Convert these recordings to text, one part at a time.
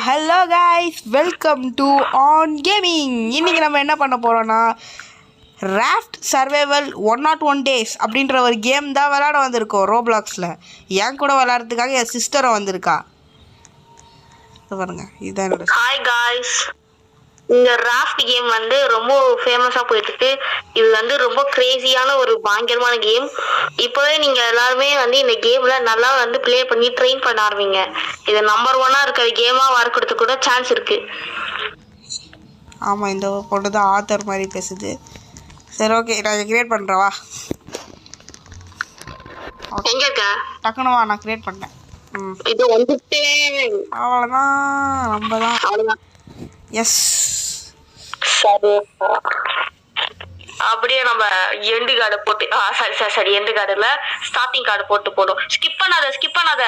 Hello guys, welcome to on gaming. இன்றைக்கி நம்ம என்ன பண்ண போகிறோன்னா ராஃப்ட் சர்வைவல் 101 days அப்படின்ற ஒரு கேம் தான் விளாட வந்திருக்கோம் ரோப்ளாக்ஸில். என் கூட விளாட்றதுக்காக என் சிஸ்டரும் வந்திருக்கா. பாருங்க, இதுதான் என்னோட. ஹாய் காய்ஸ், இந்த ராஃப்ட் கேம் வந்து ரொம்ப ஃபேமஸா போயிட்டு இருக்கு. இது வந்து ரொம்ப கிரேசியான ஒரு பயங்கரமான கேம். இப்போவே நீங்க எல்லாருமே வந்து இந்த கேம்ல நல்லா வந்து ப்ளே பண்ணி ட்ரெயின் பண்ண ஆரம்பிங்க. இது நம்பர் 1 இருக்கிற கேமா வரக்கிறதுக்கு கூட சான்ஸ் இருக்கு. ஆமாம், இந்த பொண்ணு தான் ஆத்தர் மாதிரி பேசுது. சரி, ஓகே, நான் கிரியேட் பண்ணுறவா. எங்க இருக்க? டக்குனுவா, நான் கிரியேட் பண்ணேன். இது வந்துட்டு அவ்வளோதான், நம்ம தான். அவ்வளவுதான். எஸ், சரி, அப்படியே நம்ம எண்டு கார்டு போட்டு சரி எண்டு கார்டுல ஸ்டார்டிங் கார்டு போட்டு போடும். ஸ்கிப் பண்ணாத.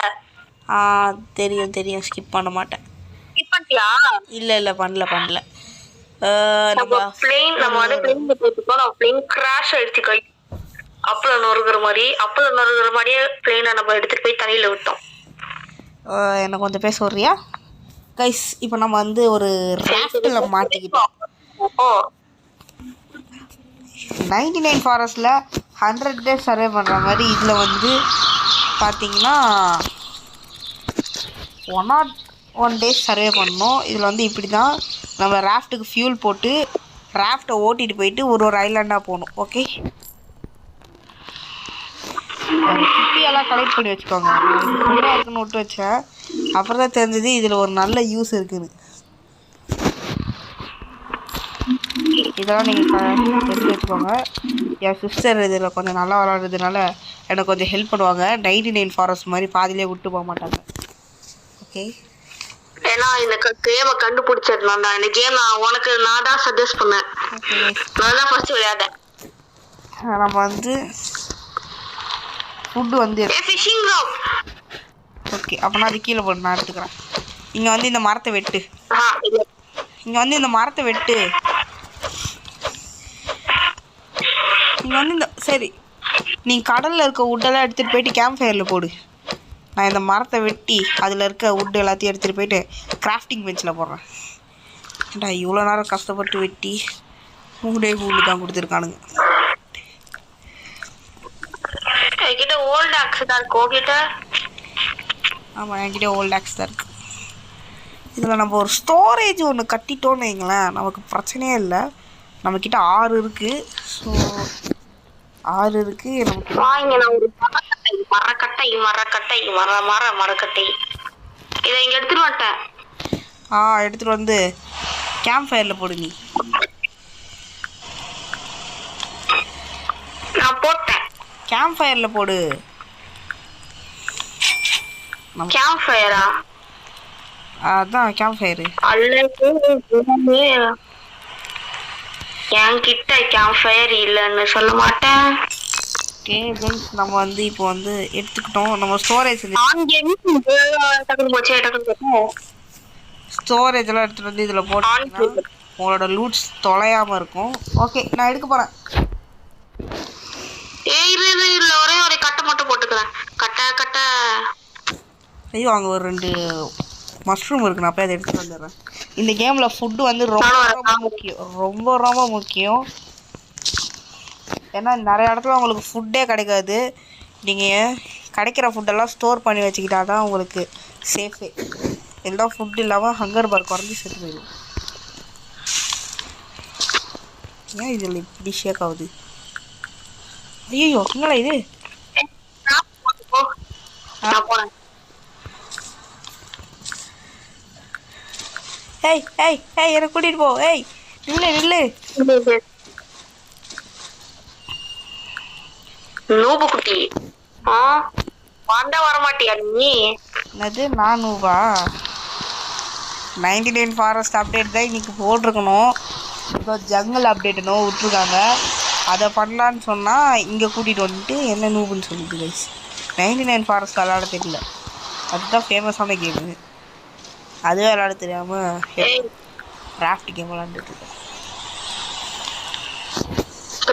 தெரியும், ஸ்கிப் பண்ண மாட்டேன். ஸ்கிப் பண்ணிட்டியா? இல்லை, பண்ணல. நம்ம வந்து பிளேன் போட்டுக்கோ. நம்ம பிளேன் கிராஷ் ஆயிடுச்சு. கை அப்பளம் நொறுங்குற மாதிரியே பிளேனை நம்ம எடுத்துட்டு போய் தண்ணியில விட்டோம். எனக்கு கொஞ்சம் பேச வர்றியா கைஸ்? இப்போ நம்ம வந்து ஒரு ராஃப்டில் மாட்டிக்கிட்டோம். 99 ஃபாரஸ்ட்டில் 100 days சர்வே பண்ணுற மாதிரி இதில் வந்து பார்த்தீங்கன்னா 101 days சர்வே பண்ணணும். இதில் வந்து இப்படி தான் நம்ம ராஃப்ட்டுக்கு ஃபியூல் போட்டு ராஃப்டை ஓட்டிகிட்டு போயிட்டு ஒரு ஐலாண்டாக போகணும். ஓகே, குப்பியெல்லாம் கலெக்ட் பண்ணி வச்சுக்கோங்க. ஃபுல்லாக இருக்குன்னு விட்டு வச்சேன். அப்புறம் தான் தெரிஞ்சது இதில் ஒரு நல்ல யூஸ் இருக்குதுன்னு. இதெல்லாம் நீங்கள் எடுத்து வச்சுக்கோங்க. என் சிஸ்டர் இதில் கொஞ்சம் நல்லா விளாடுறதுனால எனக்கு கொஞ்சம் ஹெல்ப் பண்ணுவாங்க. 99 ஃபாரஸ்ட் மாதிரி பாதிலே விட்டு போக மாட்டாங்க. ஓகே, ஏன்னா இந்த கேமை கண்டுபிடிச்சிடலாம். இந்த கேம் நான் தான் சஜஸ்ட் பண்ணேன். நான் தான் ஃபர்ஸ்ட் விளையாடேன். நம்ம வந்து ஃபுட்டு வந்து ஃபிஷிங் ராட். ஓகே, அப்போனா அது கீழே போட்டு நான் எடுத்துக்கிறேன். இங்கே வந்து இந்த மரத்தை வெட்டு. சரி, நீ கடலில் இருக்க வுட்டெல்லாம் எடுத்துகிட்டு போயிட்டு கேம்ப் ஃபயரில் போடு. நான் இந்த மரத்தை வெட்டி அதில் இருக்க வுட்டு எல்லாத்தையும் எடுத்துகிட்டு போயிட்டு கிராஃப்டிங் பெஞ்சில் போடுறேன். ஏண்டா இவ்வளோ நேரம் கஷ்டப்பட்டு வெட்டி மூடே தான் கொடுத்துருக்கானுங்க. என்கிட்ட ஓல்ட் ஆக்ஸ் தான் இருக்கு. ஆமாம், என்கிட்ட ஓல்ட் ஆக்ஸ் தான் இருக்குது. இதில் நம்ம ஒரு ஸ்டோரேஜ் ஒன்று கட்டிட்டோன்னு வைங்களேன், நமக்கு பிரச்சனையே இல்லை. நம்மக்கிட்ட 6 இருக்குது. ஸோ 6 இருக்குது நமக்கு. மரக்கட்டை இதை இங்கே எடுத்துட்டு வந்துட்டேன். எடுத்துகிட்டு வந்து கேம்ப் ஃபயரில் போடு. நீ நான் போட்டேன். கேம்ப் ஃபயரில் போடு. கேம்ப் ஃபயரா? அதான் கேம்ப் ஃபயரு. என்கிட்ட கேம்ப் ஃபயர் இல்லைன்னு சொல்ல மாட்டேன். ஓகே கைஸ், நம்ம வந்து இப்போ வந்து எடுத்துக்கிட்டோம். நம்ம ஸ்டோரேஜ் எல்லாம் எடுத்துகிட்டு வந்து இதில் போட்டு உங்களோட லூட்ஸ் தொலையாமல் இருக்கும். ஓகே, நான் எடுக்க போகிறேன். இல்ல, ஒரே ஒரு கட்டை மட்டும் போட்டுக்கிறேன். கட்டை. ஐயோ, அங்கே ஒரு 2 மஷ்ரூம் இருக்கு. நான் போய் அதை எடுத்துகிட்டு வந்துடுறேன். இந்த கேமில் ஃபுட்டு வந்து ரொம்ப முக்கியம். ஏன்னா நிறைய இடத்துல உங்களுக்கு ஃபுட்டே கிடைக்காது. நீங்கள் கிடைக்கிற ஃபுட்டெல்லாம் ஸ்டோர் பண்ணி வச்சுக்கிட்டா தான் உங்களுக்கு சேஃபே. எல்லாம் ஃபுட் இல்லாமல் ஹங்கர் பார் குறைஞ்சி செத்து போயிடும். ஏன் இதில் இப்படி ஷேக் ஆகுது? ஐயோ, என்னடா இது? என்னை கூட்டிட்டு போ. நில்லு. நூபு குட்டி, வர மாட்டியா நீ? என்னது, நான் நூபா? 99 ஃபாரஸ்ட் அப்டேட் தான் இன்னைக்கு போட்டிருக்கணும். இப்போ ஜங்கல் அப்டேட்னோ விட்டுருக்காங்க. அதை பண்ணலான்னு சொன்னால் இங்கே கூட்டிகிட்டு வந்துட்டு என்ன நூபுன்னு சொல்லிட்டு கைஸ். 99 ஃபாரஸ்ட் விளாட தெரியல. அதுதான் ஃபேமஸான கேமு. அதுவே விளாட தெரியாமல் ராஃப்ட் கேம் விளாண்டுட்டு இருக்கேன்.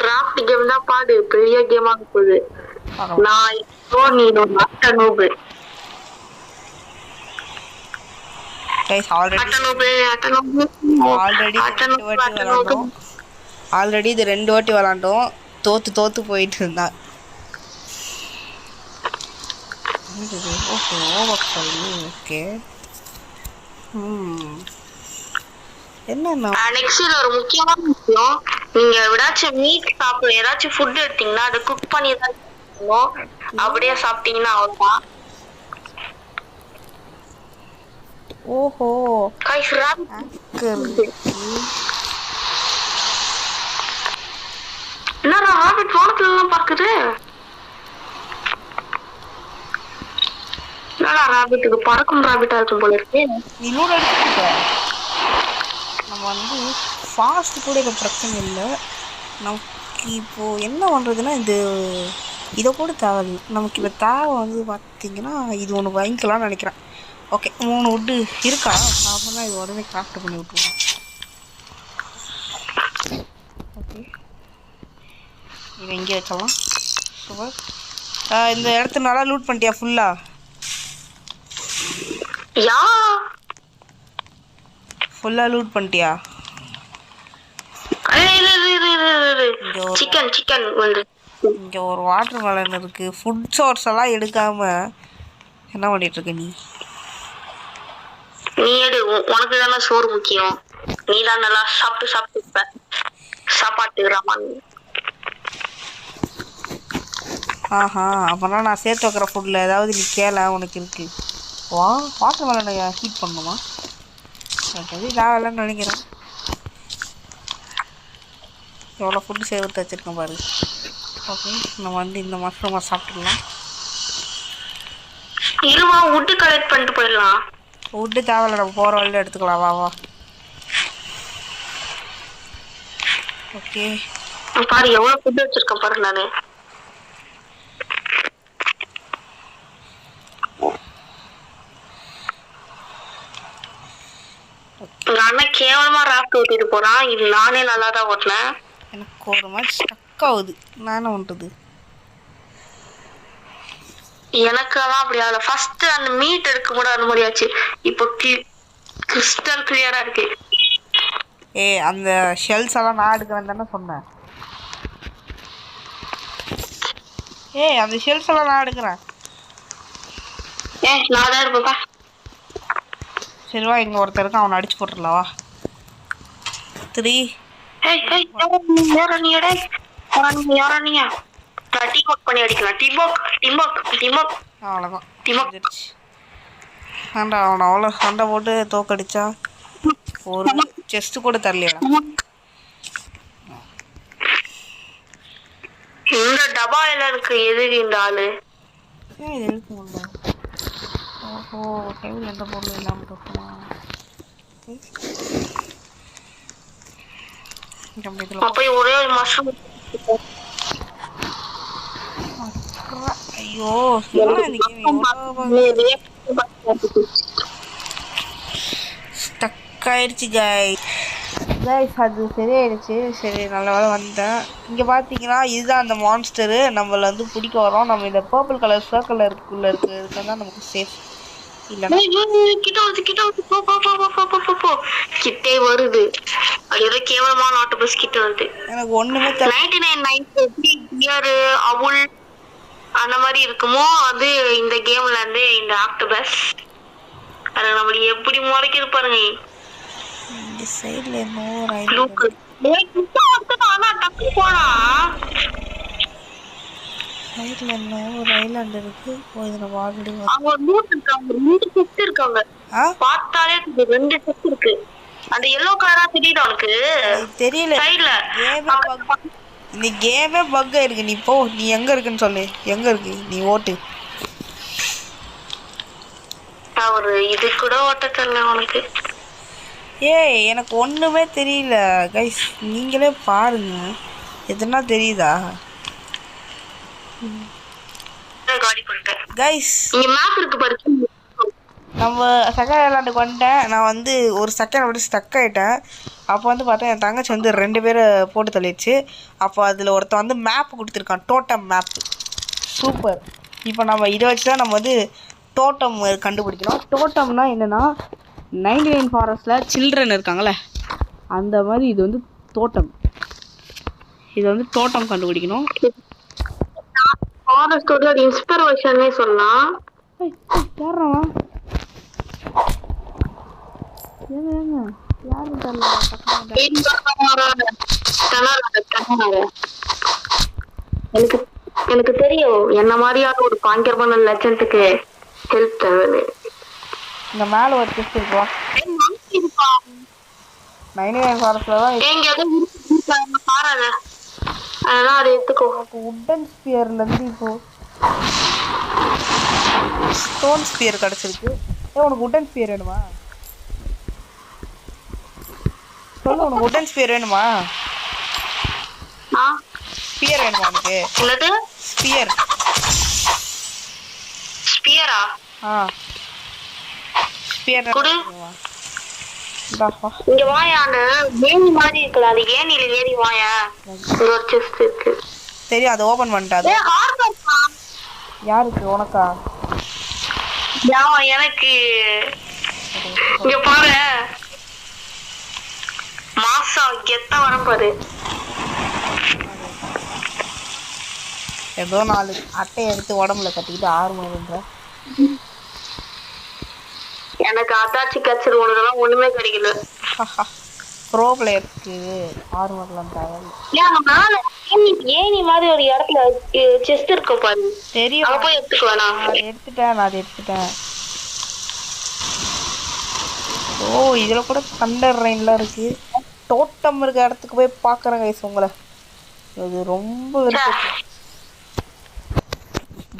ராஃப்ட் கேம் தான் பாடு, பெரிய கேமாக போகுது. நான் இப்போ நீ நூபு. கைஸ் ஆல்ரெடி அட்டனோபு ஆல்ரெடி ரெண்டு வாட்டி விளாண்டோம். ஆல்ரெடி இது 2 வாட்டி விளாண்டோம். தோத்து போயிட்டு இருந்தா. Okay okay. என்னன்னா நெக்ஸ்ட் ஒரு முக்கியமான விஷயம், நீங்க ஏதாச்சும் மீட் சாப்பிட ஏதாச்சும் ஃபுட் எடுத்தீங்கன்னா அதை குக் பண்ணி தான் அப்படியே சாப்பிட்டீங்கன்னா அவ்வளவுதான். ஓஹோ கைஸ் என்னடா ராபிட் வானத்துல எல்லாம் பார்க்குது. என்னடா ராபிட்டுக்கு பறக்கும் ராபிட்டா இருக்கும் போல இருக்கு. நீ லூட் அடிச்சுக்க. நம்ம வந்து ஃபாஸ்ட் கூட இது பிரச்சனை இல்லை. நமக்கு இப்போது என்ன பண்ணுறதுன்னா இதை கூட தேவை. நமக்கு இப்போ தேவை வந்து பார்த்திங்கன்னா இது ஒன்று வாங்கிக்கலாம்னு நினைக்கிறேன். ஓகே 3 வுட்டு இருக்கா அப்படின்னா இது உடனே கிராஃப்ட் பண்ணி விட்டுருவோம். ஓகே இதை இங்கே வச்சலாம். சூப்பர். இந்த இடத்த நல்லா லூட் பண்ணிட்டியா ஃபுல்லா? யா ஃபுல்லாக லூட் பண்ணிட்டியா? சிக்கன் வந்து இங்கே ஒரு வாட்டர் மெலன் இருக்குது. ஃபுட் சோர்ஸ் எல்லாம் எடுக்காமல் என்ன பண்ணிட்டு இருக்க நீ? நீ எடு, உனக்கு தானே சோறு முக்கியம். நீ தான் நல்லா சாப்பிட்டு சாப்பாட்டு ராமான். ஆஹா அப்போனா நான் சேர்த்து வைக்கிற ஃபுட்டில் ஏதாவது நீ கேள உனக்கு இருக்குது. வாட்டர் மெலனை ஹீட் பண்ணணுமா? அது தேவையில்லைன்னு நினைக்கிறேன். எவ்வளோ ஃபுட்டு சேர்த்து வச்சுருக்கேன் பாரு. ஓகே நம்ம வந்து இந்த மஷ்ரூமை சாப்பிட்டுக்கலாம். இருவா வுட்டு கலெக்ட் பண்ணிட்டு போயிடலாம். வுட்டு தேவையில்ல, நம்ம போகிற வழியில் எடுத்துக்கலாம். வா ஓகே பாரு எவ்வளோ ஃபுட்டு வச்சுருக்கேன் பாரு. நான் எங்க அண்ணன் கேவலமா ராஃப்ட் ஓட்டிட்டு போறான். இது நானே நல்லா தான் ஓட்டினேன். எனக்கு ஒரு மாதிரி ஸ்டக் ஆகுது. நான் என்ன பண்ணுறது? எனக்கெல்லாம் அப்படி ஆகல. ஃபர்ஸ்ட் அந்த மீட் எடுக்க கூட அந்த மாதிரி ஆச்சு. இப்போ கிறிஸ்டல் கிளியரா இருக்கு. அந்த ஷெல்ஸ் எல்லாம் நான் எடுக்கிறேன் தானே சொன்னேன். அந்த ஷெல்ஸ் எல்லாம் நான் எடுக்கிறேன். நான் தான் இருப்பேன். சரிவா இங்கே ஒருத்தர் இருக்கான், அவனை அடிச்சு போட்டுடலாம். வா 3 பண்ணி அடிக்கலாம். அவ்வளோதான் வேண்டா. அவனை அவ்வளோ சண்டை போட்டு தோக்கடிச்சா ஒரு செஸ்ட் கூட தரலையா? இந்த டபாயில இருக்கு எதிரி இந்த ஆளு. இது எழுக்க முடியல. ஓஹோ டேபிள் எந்த பொருளும் இல்லாமல் இருக்குமா? போய் ஒரே ஒரு மஷ்ரூம். ஐயோ ஸ்டக் ஆயிடுச்சு கைஸ். அது சரியாயிடுச்சு. சரி நல்ல வேலை வந்தேன். இங்கே பார்த்தீங்கன்னா இதுதான் அந்த மான்ஸ்டரு நம்மளை வந்து பிடிக்க வரோம். நம்ம இந்த பர்பிள் கலர் சர்க்கிள் இருக்குள்ள இருக்கிறது தான் நமக்கு சேஃப். கிட்டே வருது. அது கேவலமான ஆட்டோபஸ் கிட்ட வருது. எனக்கு ஒண்ணுமே 99 அவுல் அந்த மாதிரி இருக்குமோ அது இந்த கேம்ல இருந்து இந்த ஆக்டோபஸ். அது நம்மளுக்கு எப்படி முறைக்குது பாருங்க. இந்த சைடுல இன்னும் சைடுல இன்னும் ஒரு ஐலாண்ட் இருக்கு. இதுல ஆல்ரெடி இருக்காங்க. பார்த்தாலே 2 செட் இருக்கு. அந்த எல்லோ கலரா தெரியுது உனக்கு? தெரியல. இந்த கேமே பக் இருக்கு. நீ போ, நீ எங்க இருக்குன்னு சொல்லு. எங்க இருக்கு நீ ஓட்டு. ஒரு இது கூட ஓட்ட தெரியல உனக்கு. எனக்கு ஒண்ணுமே தெரியல கைஸ். நீங்களே பாருங்க. எதுனா தெரியுதா கைஸ்? இங்க மேப் இருக்கு பாரு. நம்ம செகண்ட் ஐலாண்டுக்கு வந்துட்டேன். நான் வந்து ஒரு செகண்ட் அப்படி ஸ்டக் ஆகிட்டேன். அப்போ வந்து பார்த்தா என் தங்கச்சி வந்து 2 பேரை போட்டு தள்ளிடுச்சு. அப்போ அதில் ஒருத்தன் வந்து மேப் கொடுத்துருக்கான், டோட்டம் மேப்பு. சூப்பர். இப்போ நம்ம இதை வச்சு தான் நம்ம வந்து டோட்டம் கண்டுபிடிக்கணும். டோட்டம்னா என்னென்னா 99 ஃபாரஸ்ட்டில் சில்ட்ரன் இருக்காங்களே அந்த மாதிரி இது வந்து தோட்டம். இது வந்து தோட்டம் கண்டுபிடிக்கணும். ஃபாரஸ்டோட இன்ஸ்பிரேஷனே சொல்லலாம். யாரவா ஏங்க யாரும் எனக்கு எனக்கு தெரியும் என்ன மாதிரியான ஒரு பாங்கர்மான லெஜண்டுக்கு ஹெல்ப் தேவை. இந்த மேல ஒரு செஸ்ட் இருக்கா 99 ஃபாரஸ்ட்ல தான் பாருங்க. அதெல்லாம் அதை எடுத்துக்கோ. உட்டன் ஸ்பியர்ல இருந்து இப்போ ஸ்டோன் ஸ்பியர் கிடைச்சிருக்கு. உனக்கு உட்டன் ஸ்பியர் வேணுமா? சொல்லு, உனக்கு உட்டன் ஸ்பியர் வேணுமா? ஸ்பியர் வேணுமா உனக்கு? என்னது ஸ்பியர்? ஸ்பியரா? ஸ்பியர் குடு. இங்க வாயா, அந்த ஏணி மாதிரி இருக்குல்ல, அது ஏணில ஏறி வாயா. ஒரு செஸ்ட் இருக்கு தெரியும், அதை ஓபன் பண்ணிட்டாது. யாருக்கு? உனக்கா? எனக்கு. இங்க பாரு, மாசா கெத்தா வரும் பாரு. ஏதோ 4 அட்டையை எடுத்து உடம்புல கட்டிக்கிட்டு 6 மணின்ற. எனக்கு அட்டாச்சி கட்சிரு ஒண்ணுதான் ஒண்ணுமே கிடைக்கல. ப்ரோ பிளேயருக்கு 6 மணிலாம் தேவை. ஏனி மாதிரி ஒரு இடத்துல செஸ்ட் இருக்கும் பாரு. தெரியும், அங்க போய் எடுத்துக்குவேன். நான் எடுத்துட்டேன். ஓ, இதுல கூட தண்டர் ரெயின்லாம் இருக்கு. தோட்டம் இருக்க இடத்துக்கு போய் பாக்குறேன் கைஸ். உங்களை இது ரொம்ப விருப்பம்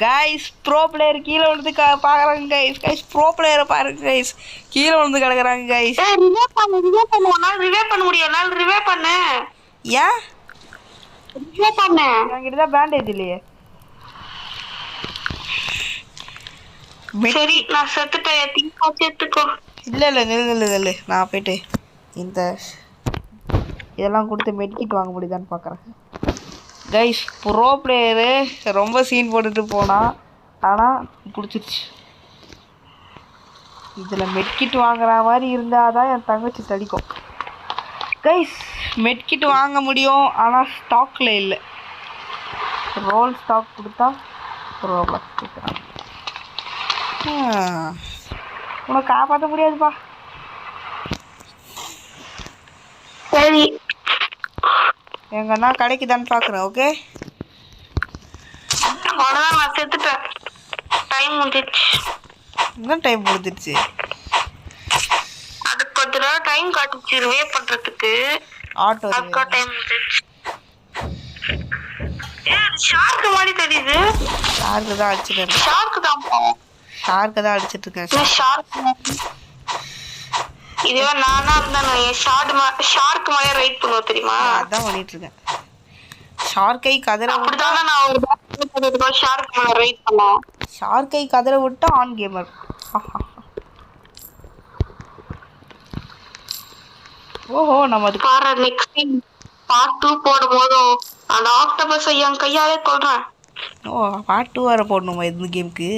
கைஸ். ப்ரோ பிளேயர் கீழே விழுந்து பாக்குறாங்க கைஸ். கைஸ் ப்ரோ பிளேயரை பாருங்க கைஸ், கீழே விழுந்து கிடக்குறாங்க கைஸ். ரிவைவ் பண்ண முடியும். நான் ரிவைவ் பண்ண. ஏன் ரிவைவ் பண்ண? என்கிட்ட தான் பேண்டேஜ் இல்லையே. சரி, நான் செத்துட்டேன். திங்கா செத்துக்கோ. இல்ல நில்லு. நான் போயிட்டு இந்த இதெல்லாம் கொடுத்து மெட்கிட் வாங்க முடியுதான்னு பார்க்குறேன் கைஸ். ப்ரோ பிளேயரு ரொம்ப சீன் போட்டுட்டு போனா, ஆனால் பிடிச்சிருச்சு. இதில் மெட்கிட் வாங்குற மாதிரி இருந்தால் தான் என் தங்கச்சி தடிக்கும் கைஸ். மெட்கிட் வாங்க முடியும், ஆனால் ஸ்டாக்கில் இல்லை. ரோல் ஸ்டாக் கொடுத்தா ப்ரோ ப்ளஸ் கொடுக்குறாங்க. உனக்கு காப்பாற்ற முடியாதுப்பா. சரி, எங்கன்னா கிடைக்குதான்னு பார்க்குறேன். ஓகே, அவ்வளோதான், நான் செத்துட்டேன். டைம் முடிஞ்சிடுச்சு. என்ன டைம் முடிஞ்சிடுச்சு? அதுக்கு கொஞ்ச நேரம் டைம் காட்டுச்சு ரிவைவ் பண்றதுக்கு. ஆட்டோ அதுக்கு டைம் முடிஞ்சிடுச்சு. ஷார்க்கு மாதிரி தெரியுது. ஷார்க்கு தான் அடிச்சுட்டு இருக்கேன். ஷார்க்கு தான் அடிச்சுட்டு இருக்கேன். ஷார்க் இதுவே நானா இருந்தா ஷார்க் மாதிரி ரைட் பண்ணுவோம் தெரியுமா? அதான் பண்ணிட்டு இருக்கேன். ஷார்க்கை கதற அப்படிதானே நான் ஷார்க் மேல ரைட் பண்ணேன். ஷார்க்கை கதற விட்டு ஆன் கேமர். ஓஹோ, நம்ம அது பாரு, நெக்ஸ்ட் டைம் பார்ட் 2 போடும்போது அந்த ஆக்டோபஸ் என் கையாலே கொல்றேன். ஓ, பார்ட் 2 வர போடணுமா இந்த கேமுக்கு?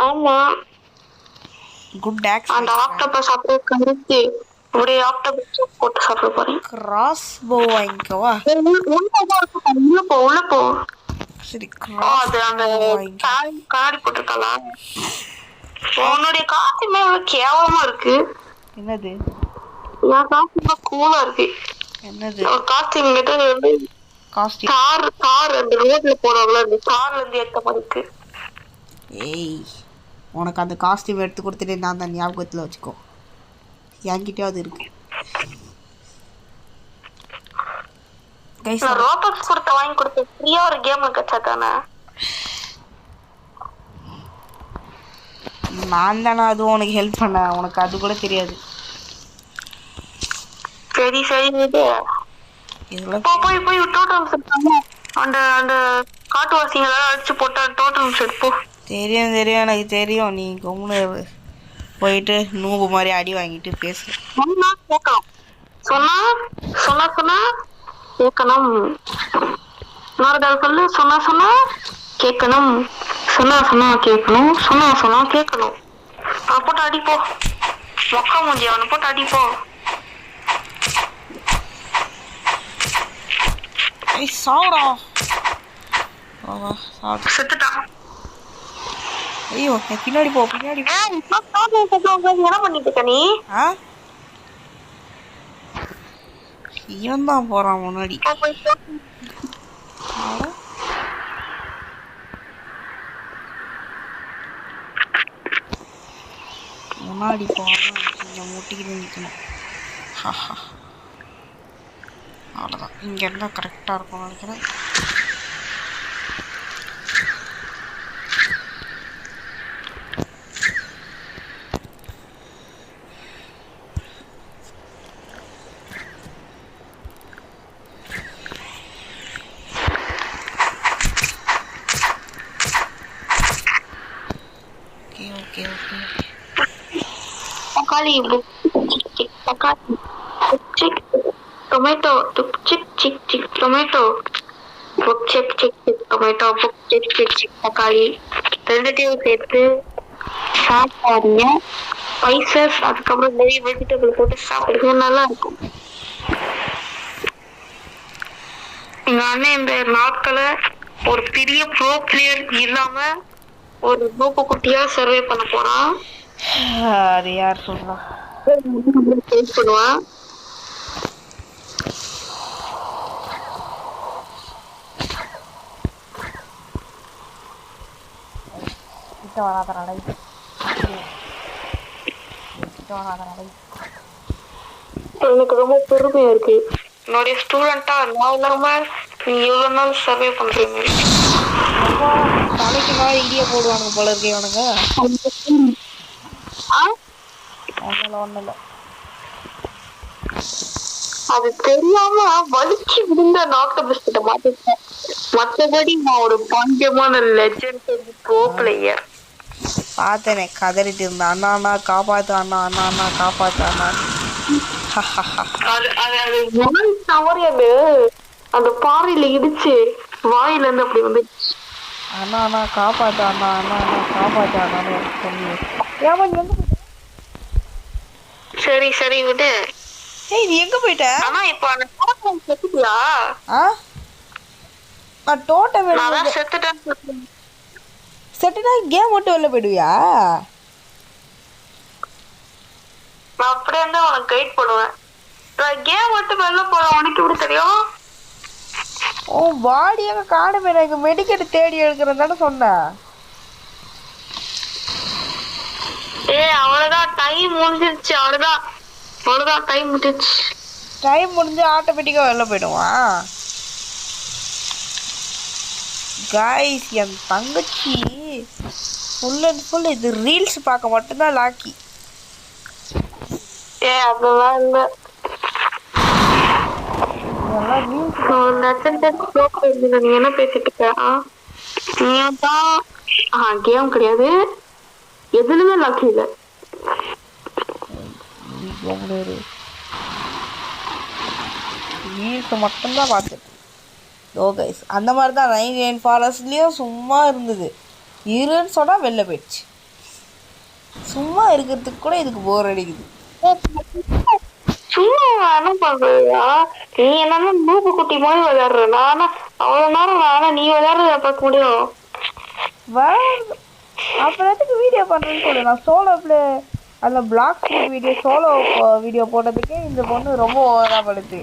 ஆமா, குட் டாக்ஸ். அந்த ஆக்டோபஸ் அப்படியே கடிச்சு அப்படியே ஆக்டோபஸ் போட்டு சாப்பிட போறேன். கிராஸ் போ வாங்கிக்கவா? உள்ள போ. சரி, அது அந்த காடி போட்டுருக்கா. உன்னுடைய காஸ்டியூமே எவ்வளவு கேவலமா இருக்கு. என்னது? என் காஸ்டியூம் கூலா இருக்கு. என்னது காஸ்டியூம்? காஸ்டியூம் கார் அந்த ரோட்ல போறவங்கள அந்த கார்ல இருந்து ஏத்த மாதிரி இருக்கு. ஏய், உனக்கு அந்த காஸ்டியூம் எடுத்து கொடுத்துட்டு நான் தான் ஞாபகத்தில் வச்சுக்கோ. என்கிட்டயும் அது இருக்கு. நான் ரோபக்ஸ் கொடுத்து வாங்கி கொடுத்து ஃப்ரீயா ஒரு கேம் கச்சா தானே. நான் தானே அதுவும் உனக்கு ஹெல்ப் பண்ண, உனக்கு அது கூட தெரியாது. சரி இதெல்லாம் போய் டோட்டல் செட் அந்த அந்த காட்டுவாசிங்கள அடிச்சு போட்டா டோட்டல் செட் போ. தெரியும் எனக்கு தெரியும். நீ கம்முன்னு போயிட்டு நூபு மாதிரி அடி வாங்கிட்டு பேசு. சொன்னா கேட்கணும். சொன்னா கேட்கணும். சொன்னா கேட்கணும். அவனை போட்டு அடிப்போ. மொக்கா மூஞ்சி, அவனை போட்டு அடிப்போ. சாவுடா. வா சாவு. செத்துட்டான். ஐயோ பின்னாடி போ பின்னாடி. என்ன பண்ணிட்டு இருக்க நீ? இவன் தான் போறான் முன்னாடி. முன்னாடி போகணும், இங்கே முட்டிக்கிட்டு நிற்கணும். அவ்வளோதான், இங்கே இருந்தால் கரெக்டாக இருக்கும்னு நினைக்கிறேன். ஓகே தக்காளி, தக்காளி, டொமேட்டோ, டொமேட்டோ, டொமேட்டோ, தக்காளி ரெண்டுத்தையும் சேர்த்து சாப்பிடாதீங்க. ஸ்பைசஸ், அதுக்கப்புறம் நிறைய வெஜிடபிள் போட்டு சாப்பிடுறது நல்லா இருக்கும். எங்க அண்ணன் இந்த நாட்களை ஒரு பெரிய ப்ரோ பிளேயர் இல்லாம ஒரு நோப்பு குட்டியா சர்வே பண்ண போறான். அது யார் சொல்றா? பண்ணுவான். எனக்கு ரொம்ப பெருமையா இருக்கு, என்னுடைய ஸ்டூடெண்டா நான் இல்லாம நீ எவ்வளவு நாள் சர்வே பண்றீங்க. தலைக்கு மேல இடிய போடுவானுங்க போல இருக்கே இவனுங்க. ஒண்ணுல அது தெரியாம வலிச்சு விழுந்த நாக்க பிஸ்கிட்ட மாட்டிட்டேன். மற்றபடி நான் ஒரு பஞ்சமான லெஜெண்ட் ப்ரோ பிளேயர். பார்த்தேனே கதறிட்டு இருந்தேன், அண்ணா அண்ணா காப்பாத்து, அண்ணா அண்ணா அண்ணா காப்பாத்து அண்ணா. தவறியது அந்த பாறையில இடிச்சு வாயில இருந்து அப்படி வந்து அண்ணா அண்ணா காப்பாத்து அண்ணா அண்ணா அண்ணா காப்பாத்து அண்ணான்னு சொன்னீங்க. ஏமா நீ எங்க போயிட்ட? சரி சரி விடு. ஏய் நீ எங்க போயிட்ட? ஆனா இப்போ அந்த டோட்டம் செத்துட்டியா? நான் டோட்டம் நான் செத்துட்டேன். செத்துட்டா கேம் மட்டும் வெளில போயிடுவியா? நான் அப்படியே இருந்தா உனக்கு கைட் பண்ணுவேன். நான் கேம் மட்டும் வெளில போறேன், உனக்கு எப்படி தெரியும்? ஓ பாடியாக காணுமே, எனக்கு மெடிக்கெட் தேடி எடுக்கிறதானே சொன்னேன். அவ்வளவுதான் டைம் முடிஞ்சிருச்சு. அவ்வளவுதான் டைம் முடிஞ்சிருச்சு. டைம் முடிஞ்சு ஆட்டோமேட்டிக்காக வெளில போயிடுவான். காய்ஸ் என் தங்கச்சி ஃபுல் அண்ட் ஃபுல் இது ரீல்ஸ் பார்க்க மட்டும்தான் லாக்கி. அதெல்லாம் இல்ல, நீ என்ன பேசிட்டு இருக்க? கேம் கிடையாது, எதுலுமே லாக்கி இல்ல. ரீல்ஸ் மட்டும்தான் பார்த்து. ஓ கைஸ் அந்த மாதிரி தான் 99 ஃபாலோவர்ஸ்லேயும் சும்மா இருந்தது. இருன்னு சொன்னால் வெளில போயிடுச்சு. சும்மா இருக்கிறதுக்கு கூட இதுக்கு போர் அடிக்குது. சும்மா என்ன பண்றியா நீ? என்னன்னா நூப்பு குட்டி மாதிரி விளையாடுற. நானா அவ்வளவு நேரம் நீ விளையாடுறத பார்க்க முடியும்? அப்புறத்துக்கு வீடியோ பண்ணுறேன்னு சொல்லு. நான் சோலோ பிளே அதில் பிளாக் வீடியோ சோலோ வீடியோ போட்டதுக்கே இந்த பொண்ணு ரொம்ப ஓவராக படுது.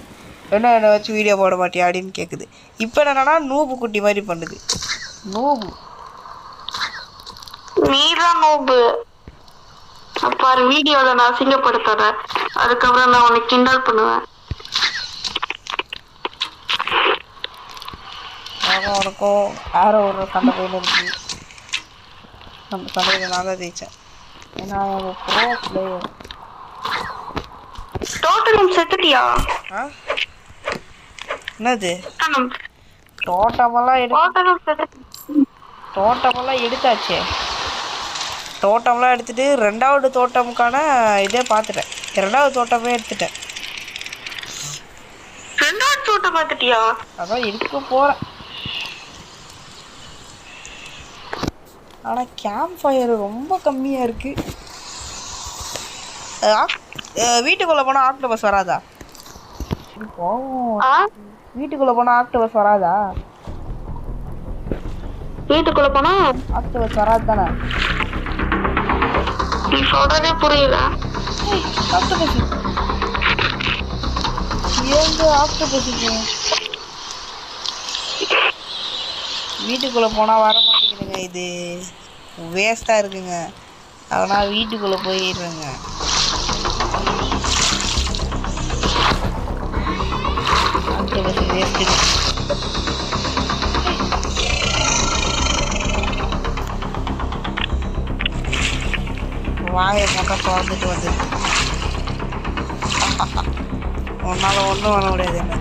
என்ன வச்சு வீடியோ போட மாட்டியா அப்படின்னு கேட்குது. இப்போ என்னன்னா நூபு குட்டி மாதிரி பண்ணுது. நூபு நீதான் நூபு. பாரு வீடியோல நான் அசிங்கப்படுத்துறேன், அதுக்கப்புறம் நான் உனக்கு கிண்டல் பண்ணுவேன். உனக்கும் வேற ஒரு சண்டை போயின்னு இருக்கு. நம்ம சண்டையில் நான் தான் ஜெயிச்சேன். ஏன்னா ப்ரோ பிளேயர். டோட்டலம் செத்துட்டியா? என்னது தோட்டமெல்லாம் எடுத்தாச்சே. தோட்டம்லாம் எடுத்துட்டு ரெண்டாவது தோட்டமுக்கான இதே பார்த்துட்டேன். ரெண்டாவது தோட்டமே எடுத்துட்டேன். ரெண்டாவது தோட்டம் பார்த்துட்டியா? அதான் இருக்க போகிறேன். ஆனால் கேம்ப் ஃபயர் ரொம்ப கம்மியாக இருக்குது. வீட்டுக்குள்ளே போனால் ஆக்டோபஸ் வராதா? ஆ வீட்டுக்குள்ளே போனால் ஆக்டோபஸ் வராதா? வீட்டுக்குள்ள போனா ஆக்டோபஸ் வராது தானே? நீ சொல்றதே புரியல. ஆக்டோபஸ் எங்க ஆக்டோபஸ் வீட்டுக்குள்ளே போனால் வர மாட்டேங்குதுங்க. இது வேஸ்ட்டாக இருக்குங்க. அதனால் வீட்டுக்குள்ளே போயிடுறேங்க. ஆக்டோபஸ் வேஸ்ட்டுங்க. வாயை மட்டும் திறந்துட்டு வந்துருக்கு. உன்னால் ஒன்றும் பண்ண முடியாது என்ன.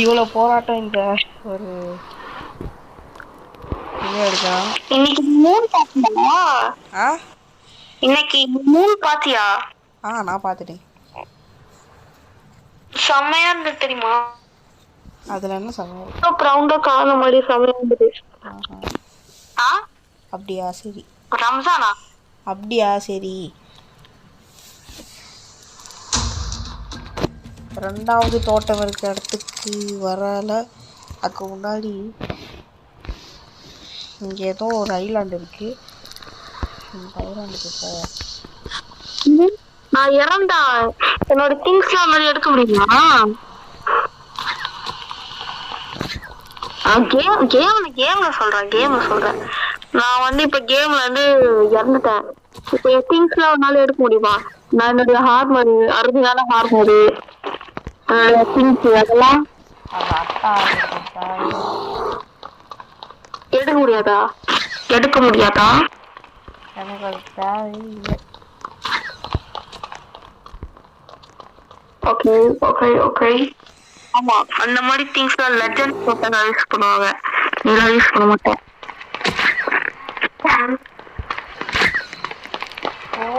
இவ்வளோ போராட்டம் இந்த ஒரு எடுக்கா. இன்னைக்கு மூணு பாத்தியா? ஆ இன்னைக்கு மூணு பாத்தியா? நான் பார்த்துட்டேன். செம்மையா இருந்தது தெரியுமா? அதில் என்ன செம்மையா ரவுண்டா காண மாதிரி செம்மையா இருந்தது. அப்படியா? சரி. ரம்ஜானா? அப்படியா? சரி. ரெண்டாவது தோட்டம் இருக்க இடத்துக்கு வரல. அதுக்கு முன்னாடி இங்கே ஏதோ ஒரு ஐலாண்டு இருக்கு. ஐலாண்டுக்கு போவோம். நான் இறந்தா என்னோட திங்ஸ்லாம் மாதிரி எடுக்க முடியுமா? கேம்ல சொல்றேன். நான் வந்து இப்ப கேம்ல வந்து இறந்துட்டேன். இப்ப என் திங்ஸ்லாம் ஒன்னால எடுக்க முடியுமா? நான் என்னுடைய ஹார்மோனி அருமையான ஹார்மோனி திங்ஸ் அதெல்லாம் எடுக்க முடியாதா? எனக்கு அது தேவையில்லை. ஓகே. ஆமா, அந்த மாதிரி திங்ஸ் எல்லாம் லெஜெண்ட் போட்டா யூஸ் பண்ணுவாங்க. இதெல்லாம் யூஸ் பண்ண மாட்டேன்.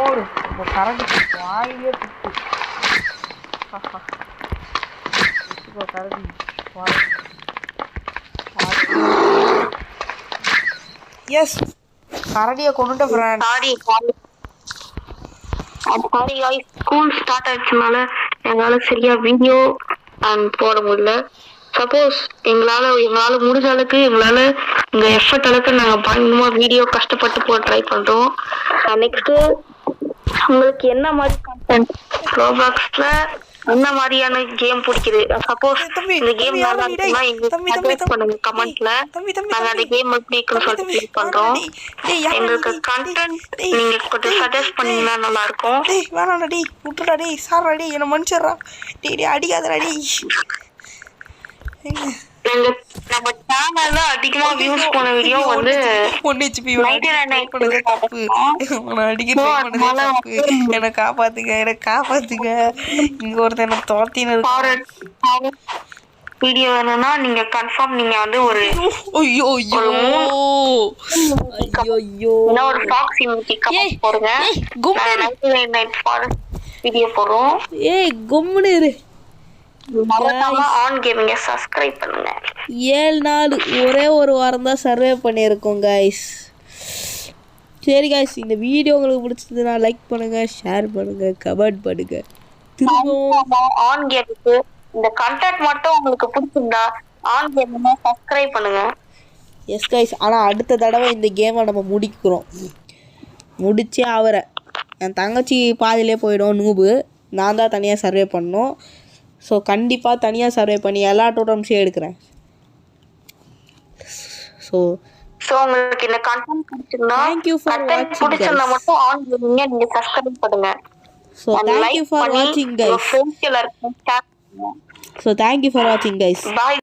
ஓடு இந்த கரண்டி வாயிலே குத்து. கரண்டி எஸ் கரடியை கொண்டுட்டு ஃப்ரெண்ட். சாரி ஸ்கூல் ஸ்டார்ட் ஆயிடுச்சுனால எங்களால சரியா வீடியோ போட முடியல. சப்போஸ் எங்களால முடிஞ்ச அளவுக்கு எங்களால இந்த எஃபர்ட் அளவுக்கு நாங்க பயங்கரமா வீடியோ கஷ்டப்பட்டு போட ட்ரை பண்றோம். நெக்ஸ்ட் உங்களுக்கு என்ன மாதிரி கண்டென்ட் ரோபாக்ஸ்ல என்ன மாதிரியான கேம் பிடிக்குது? சப்போஸ் இந்த கேம் நல்லா இருக்குன்னா எங்களுக்கு பண்ணுங்க கமெண்ட்ல. நாங்க அந்த கேம் எப்படி இருக்குன்னு சொல்லிட்டு கிளிக் பண்றோம். எங்களுக்கு கண்டென்ட் நீங்க கொஞ்சம் சஜஸ்ட் பண்ணீங்கன்னா நல்லா இருக்கும். வேணாடா டி, விட்டுடா டி, சாரா டி, என்ன மன்னிச்சிடுறா டி, அடிக்காதடா டி. நம்ம சேனல்ல அதிகமா வியூஸ் போன வீடியோ வந்து 1 தப்பு. என்ன காப்பாத்துங்க. இங்க ஒருத்தன் என்ன தோத்தின்னு வீடியோ வேணும்னா நீங்க கன்ஃபார்ம் நீங்க வந்து ஒரு ஒரு ஃபாக்ஸ் இமோஜி கமெண்ட் போடுங்க. வீடியோ போடுறோம். ஏய் கம்முனு இரு. மறக்காம ஆன் கேமிங்க சப்ஸ்கிரைப் பண்ணுங்க. 7 நாள் ஒரே ஒரு வாரம் தான் சர்வே பண்ணியிருக்கோம் கைஸ். சரி கைஸ், இந்த வீடியோ உங்களுக்கு பிடிச்சதுன்னா லைக் பண்ணுங்க, ஷேர் பண்ணுங்க, கமெண்ட் பண்ணுங்க. திரும்பவும் ஆன் கேமுக்கு இந்த கண்டென்ட் மட்டும் உங்களுக்கு பிடிச்சிருந்தா ஆன் கேமுங்க சப்ஸ்கிரைப் பண்ணுங்க. எஸ் கைஸ், ஆனால் அடுத்த தடவை இந்த கேமை நம்ம முடிச்சே ஆவற. என் தங்கச்சி பாதியிலே போயிடும் நூபு. நான் தான் தனியாக சர்வே பண்ணணும். ஸோ கண்டிப்பாக தனியாக சர்வே பண்ணி எல்லா டோட்டம்ஸையும் எடுக்கிறேன். ஸோ உங்களுக்கு இந்த கண்டென்ட் பிடிச்சிருந்தா பிடிச்சிருந்தா மட்டும் ஆன் பண்ணுங்க, நீங்க சப்ஸ்கிரைப் பண்ணுங்க. ஸோ தேங்க்யூ ஃபார் வாட்சிங் கைஸ். ஃப்ரெண்ட்ஸ் எல்லாருக்கும் ஷேர் பண்ணுங்க. ஸோ தேங்க்யூ ஃபார் வாட்சிங் கைஸ். பாய்.